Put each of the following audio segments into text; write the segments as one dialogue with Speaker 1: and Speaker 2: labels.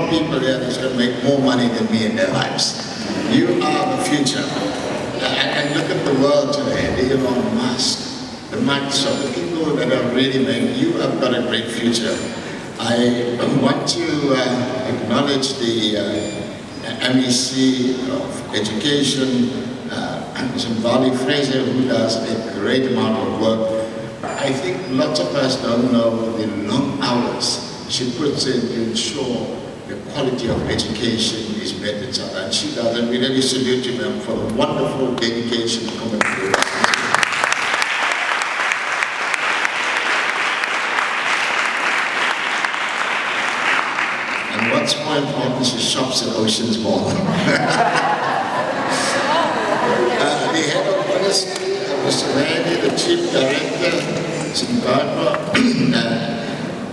Speaker 1: more people here that's going to make more money than me in their lives. You are the future. And look at the world today, the Elon Musk, the Microsoft, the people that are really making, you have got a great future. I want to acknowledge the MEC of Education, Mbali, Frazer, who does a great amount of work. I think lots of us don't know the long hours she puts in to ensure the quality of education is met in South Africa. And she does, and we really salute you, ma'am, for the wonderful dedication coming through. And what's more important, she shops at Ocean's Mall. The head of ministry, Mr. Reddy, the chief director,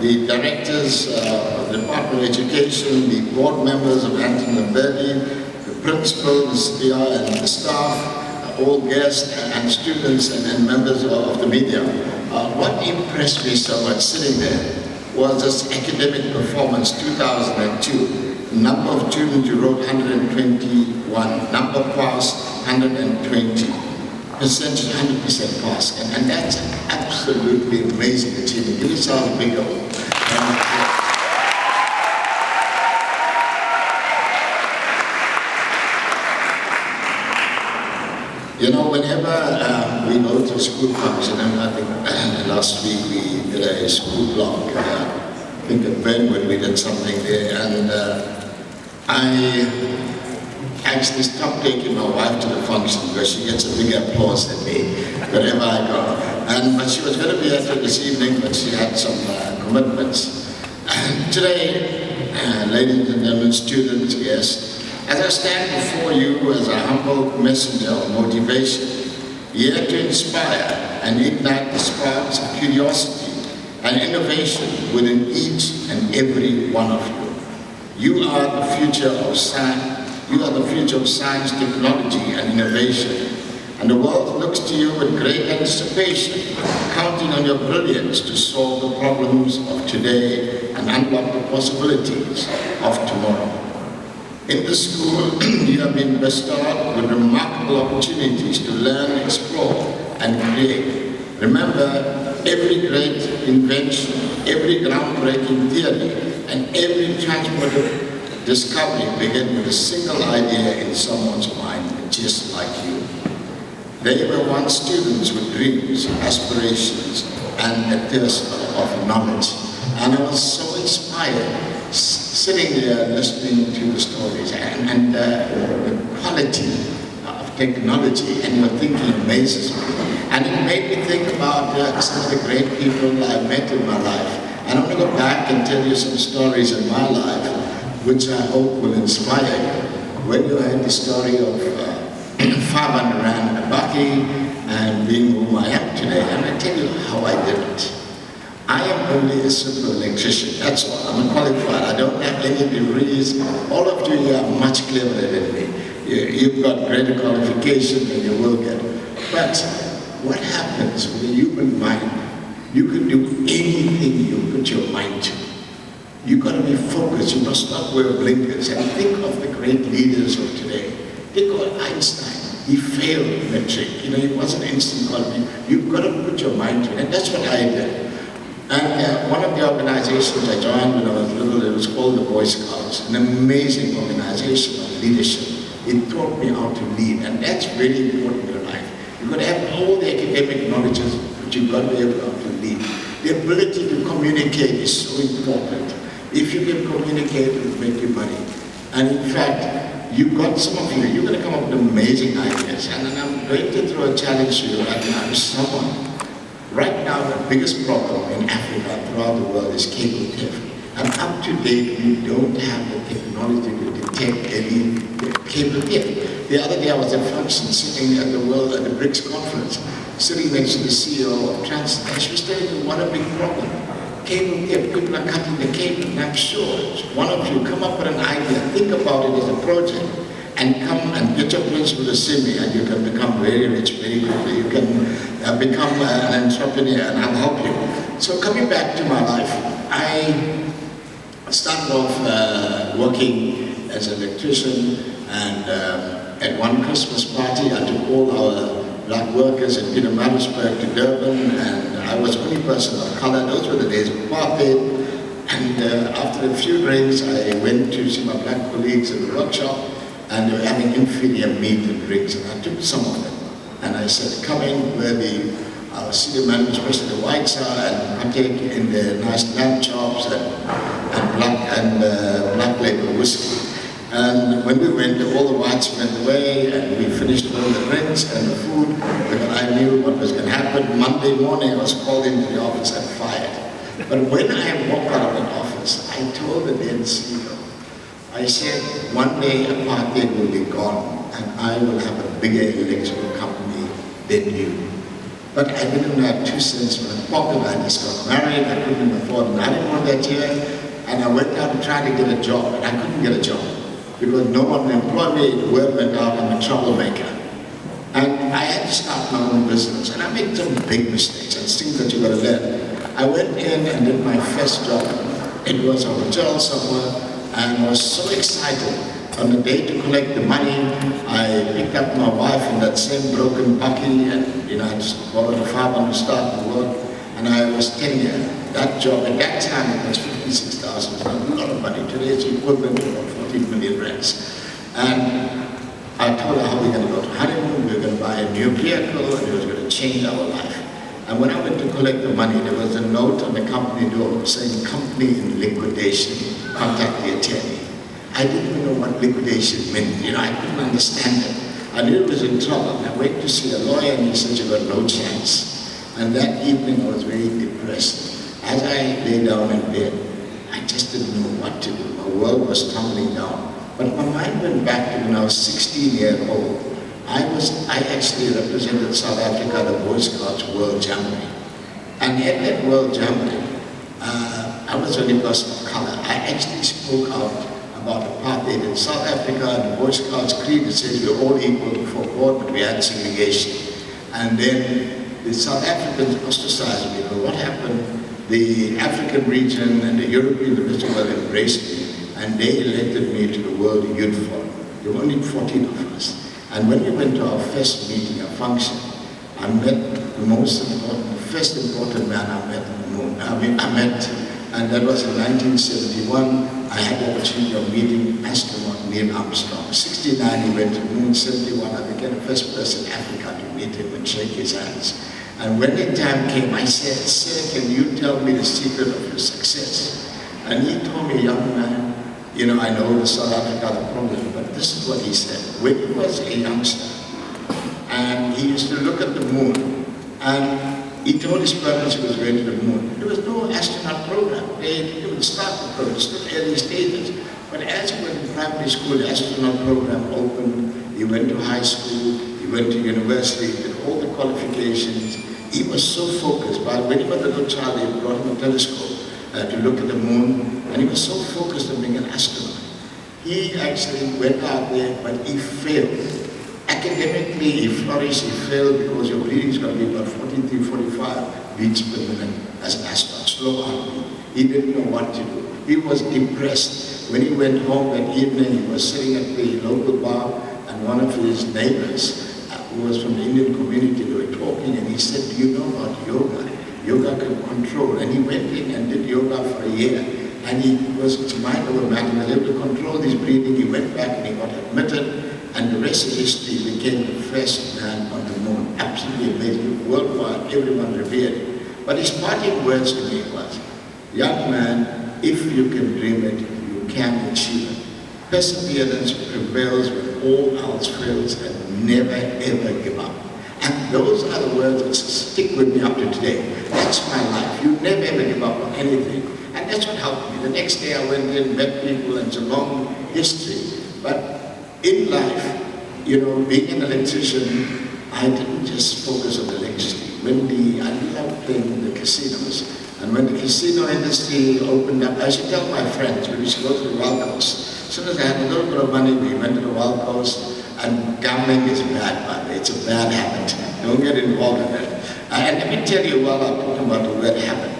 Speaker 1: the directors of the Department of Education, the board members of Anton Lembede, the principals, and the staff, all guests and students and members of the media. What impressed me so much sitting there was this academic performance 2002. Number of students who wrote 121, number passed 120, percentage 100% pass, and that's an absolutely amazing achievement. Give yourself a big go. You know, whenever we go to a school function, and I think last week we did a school block, I think at Benwood we did something there, and I actually stopped taking my wife to the function because she gets a bigger applause than me wherever I go. But she was going to be here this evening, but she had some commitments. And today, ladies and gentlemen, students, guests, as I stand before you as a humble messenger of motivation, here to inspire and ignite the sparks of curiosity and innovation within each and every one of you. You are the future of science. You are the future of science, technology, and innovation. And the world looks to you with great anticipation, counting on your brilliance to solve the problems of today and unlock the possibilities of tomorrow. In the school, you have been bestowed with remarkable opportunities to learn, explore, and create. Remember, every great invention, every groundbreaking theory, and every transformative discovery began with a single idea in someone's mind, just like you. They were once students with dreams, aspirations, and a thirst of knowledge. And I was so inspired sitting there listening to the stories and the quality of technology, and your thinking amazes me. And it made me think about some of the great people I've met in my life. And I'm going to go back and tell you some stories in my life which I hope will inspire you. When you heard the story of 500 Rand Mbali and being whom I am today, and I tell you how I did it. I am only a simple electrician, that's all. I'm qualified, I don't have any degrees. All of you here are much cleverer than me. You've got greater qualification than you will get. But what happens with the human mind? You can do anything you put your mind to. You've got to be focused, you must not wear blinkers. And think of the great leaders of today. Think of Einstein. He failed metric. He wasn't instant quality. You've got to put your mind to it. And that's what I did. And one of the organizations I joined when I was little, it was called the Boy Scouts. An amazing organization of leadership. It taught me how to lead. And that's really important in life. You've got to have all the academic knowledges, but you've got to be able to lead. The ability to communicate is so important. If you can communicate, it will make you money. And in fact, you've got some of you, you're going to come up with amazing ideas. And then I'm going to throw a challenge to you right now. If someone, right now, the biggest problem in Africa and throughout the world is cable theft. And up to date, we don't have the technology to detect any cable theft. The other day I was at a function sitting at the BRICS conference, sitting next to the CEO of Transit, and she was telling me what a big problem. Cable theft, people are cutting the cable, and I'm sure one of you come up with an idea, think about it as a project, and come and get your principal to see me, and you can become very rich very quickly. You can become an entrepreneur, and I'll help you. So coming back to my life, I started off working as an electrician, and at one Christmas party I took all our black workers in Pietermaritzburg to Durban, and I was the only person of color. Those were the days of apartheid. And after a few drinks, I went to see my black colleagues in the workshop, and they were having inferior meat and drinks, and I took some of them. And I said, come in where our senior men, especially the whites are, and partake in the nice lamb chops and black label whiskey. And when we went, all the whites went away, and we finished all the drinks and the food, because I knew what was going to happen. Monday morning, I was called into the office and fired. But when I walked out of the office, I told the then CEO, I said, one day apartheid will be gone, and I will have a bigger electrical company than you. But I didn't have 2 cents in my pocket. I just got married, I couldn't afford an honeymoon that year, and I went out and tried to get a job, and I couldn't get a job, because no one would employ me. The word went out, I'm a troublemaker. And I had to start my own business, and I made some big mistakes, and things that you got to learn. I went in and did my first job. It was a hotel somewhere, and I was so excited. On the day to collect the money, I picked up my wife in that same broken bucky, and I just borrowed a 500 to start the work, and I was 10 years. That job, at that time, it was 56,000. It was a lot of money. Today, it's equivalent to about 14 million rands. And I told her how we're going to go to honeymoon, we were going to buy a new vehicle, and it was going to change our life. And when I went to collect the money, there was a note on the company door saying, company in liquidation, contact the attorney. I didn't even know what liquidation meant. I couldn't understand it. I knew it was in trouble. I went to see a lawyer, and he said, you got no chance. And that evening, I was very depressed. As I lay down in bed, I just didn't know what to do. My world was tumbling down. But my mind went back to when I was 16 years old. I actually represented South Africa at the Boy Scouts World Jamboree. And at that World Jamboree, I was the only person of color. I actually spoke out about apartheid in South Africa, and the Boy Scouts creed that says we're all equal before God, but we had segregation. And then the South Africans ostracized me. But what happened? The African region and the European division were embraced me, and they elected me to the World Youth Forum. There were only 14 of us. And when we went to our first meeting, a function, I met the first important man I met on the moon. And that was in 1971. I had the opportunity of meeting astronaut Neil Armstrong. 69, he went to the moon. 71, I became the first person in Africa to meet him and shake his hands. And when the time came, I said, sir, can you tell me the secret of your success? And he told me, young man, I know the South Africa the problem, but this is what he said. When he was a youngster, and he used to look at the moon, and he told his parents he was going to the moon. There was no astronaut program. They would start the program, still early stages. But as he went to primary school, the astronaut program opened. He went to high school, he went to university, did all the qualifications. He was so focused. But when he was a little child, they brought him a telescope to look at the moon, and he was so focused on being an astronaut. He actually went out there, but he failed. Academically, he flourished. He failed because your breathing is going to be about 43, 45 beats per minute as an astronaut, slow heartbeat. He didn't know what to do. He was depressed. When he went home that evening, he was sitting at the local bar, and one of his neighbors, who was from the Indian community, they were talking, and he said, do you know about yoga? Yoga can control. And he went in and did yoga for a year. And he was, it's mind over matter, he was able to control his breathing. He went back and he got admitted. And the rest of history, he became the first man on the moon. Absolutely amazing. Worldwide, everyone revered him. But his parting words to me was, young man, if you can dream it, you can achieve it. Perseverance prevails when all else fails, and never ever give up. And those are the words that stick with me up to today. That's my life. You never ever give up on anything. And that's what helped me. The next day I went in, met people, and it's a long history. But in life, being an electrician, I didn't just focus on the electricity. I loved playing in the casinos. And when the casino industry opened up, I should tell my friends, we used to go to the Wild Coast. As soon as I had a little bit of money, we went to the Wild Coast. And gambling is bad, by the way. It's a bad habit. Don't get involved in it. And let me tell you while I'm talking about the word habit.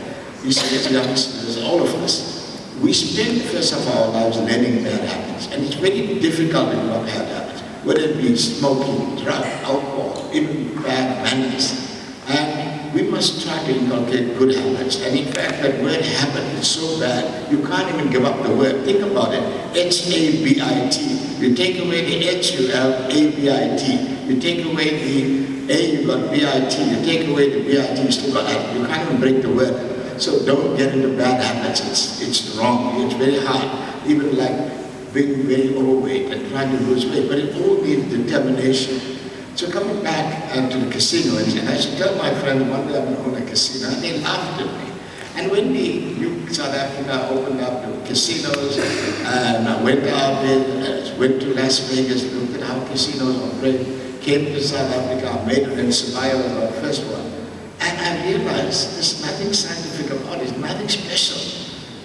Speaker 1: You see, as youngsters, all of us, we spend first of our lives learning bad habits, and it's very difficult to develop bad habits, whether it be smoking, drug, alcohol, even bad manners. And we must try to inculcate good habits. And in fact, that word habit is so bad, you can't even give up the word. Think about it, H-A-B-I-T. You take away the H, you have A-B-I-T. You take away the A, you got B-I-T. You take away the B-I-T, you still got A. You can't even break the word. So don't get into bad habits. It's wrong. It's very hard. Even like being very overweight and trying to lose weight. But it all needs determination. So coming back to the casino, and I should tell my friend one day I'm going to own a casino, and they laughed at me. And when the South Africa opened up the casinos, and I went out there, went to Las Vegas, looked at how casinos operate, came to South Africa, I made it in Somalia was our first one. And I realized there's nothing scientific about it, nothing special.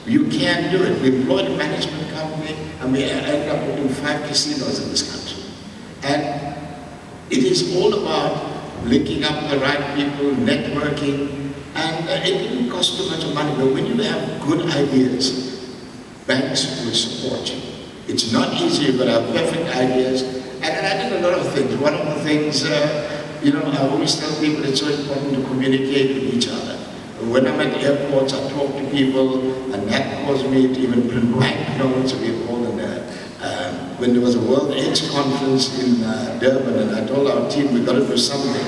Speaker 1: You can do it. We employed a management company, and we ended up doing 5 casinos in this country. And it is all about linking up the right people, networking, and it didn't cost too much money. But when you have good ideas, banks will support you. It's not easy, you've got to have perfect ideas. And I did a lot of things. One of the things, I always tell people it's so important to communicate with each other. When I'm at airports, I talk to people, and that caused me to even print banknotes. We call them when there was a World AIDS conference in Durban, and I told our team we got to do something.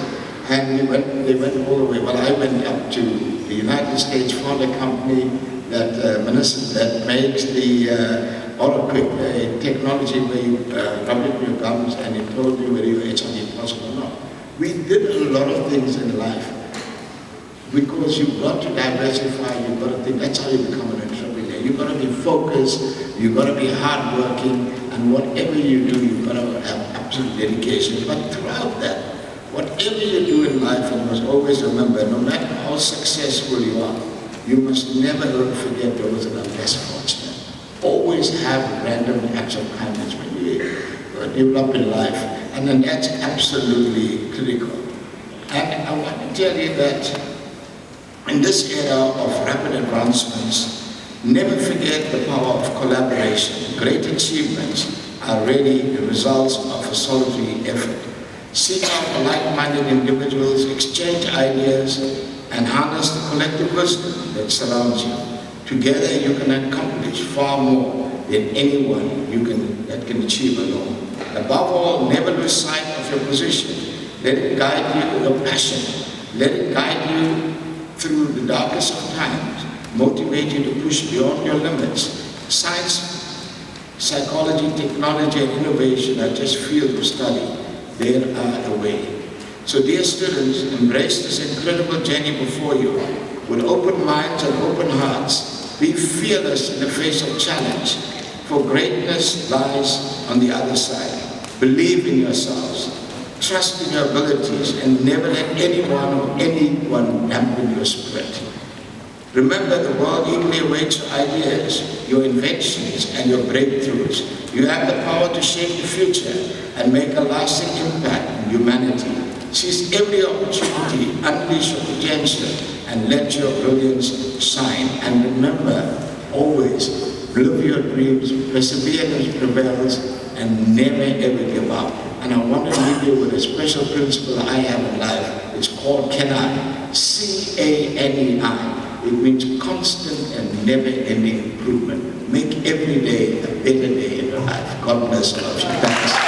Speaker 1: And they went all the way. Well, I went up to the United States, found a company that makes the Autoquick, technology where you rub it in your gums and it told you whether you're HIV positive or not. We did a lot of things in life because you've got to diversify, you've got to think, that's how you become an entrepreneur. You've got to be focused, you've got to be hardworking, and whatever you do, you've got to have absolute dedication. But throughout that, whatever you do in life, you must always remember, no matter how successful you are, you must never forget those that are less fortunate. Always have random acts of kindness when you develop in life, and then that's absolutely critical. And I want to tell you that in this era of rapid advancements, never forget the power of collaboration. Great achievements are really the results of a solitary effort. Seek out like-minded individuals, exchange ideas, and harness the collective wisdom that surrounds you. Together you can accomplish far more than anyone that can achieve alone. Above all, never lose sight of your position. Let it guide you, your passion. Let it guide you through the darkest of times. Motivate you to push beyond your limits. Science, psychology, technology, and innovation are just fields of study. There are the way. So dear students, embrace this incredible journey before you with open minds and open hearts. Be fearless in the face of challenge, for greatness lies on the other side. Believe in yourselves, trust in your abilities, and never let anyone dampen your spirit. Remember, the world eagerly awaits your ideas, your inventions, and your breakthroughs. You have the power to shape the future and make a lasting impact on humanity. Seize every opportunity, unleash your potential, and let your brilliance shine. And remember, always live your dreams, perseverance prevails, and never ever give up. And I want to leave you with a special principle I have in life. It's called CANI, C-A-N-E-I. It means constant and never-ending improvement. Make every day a better day in your life. God bless you. Thanks.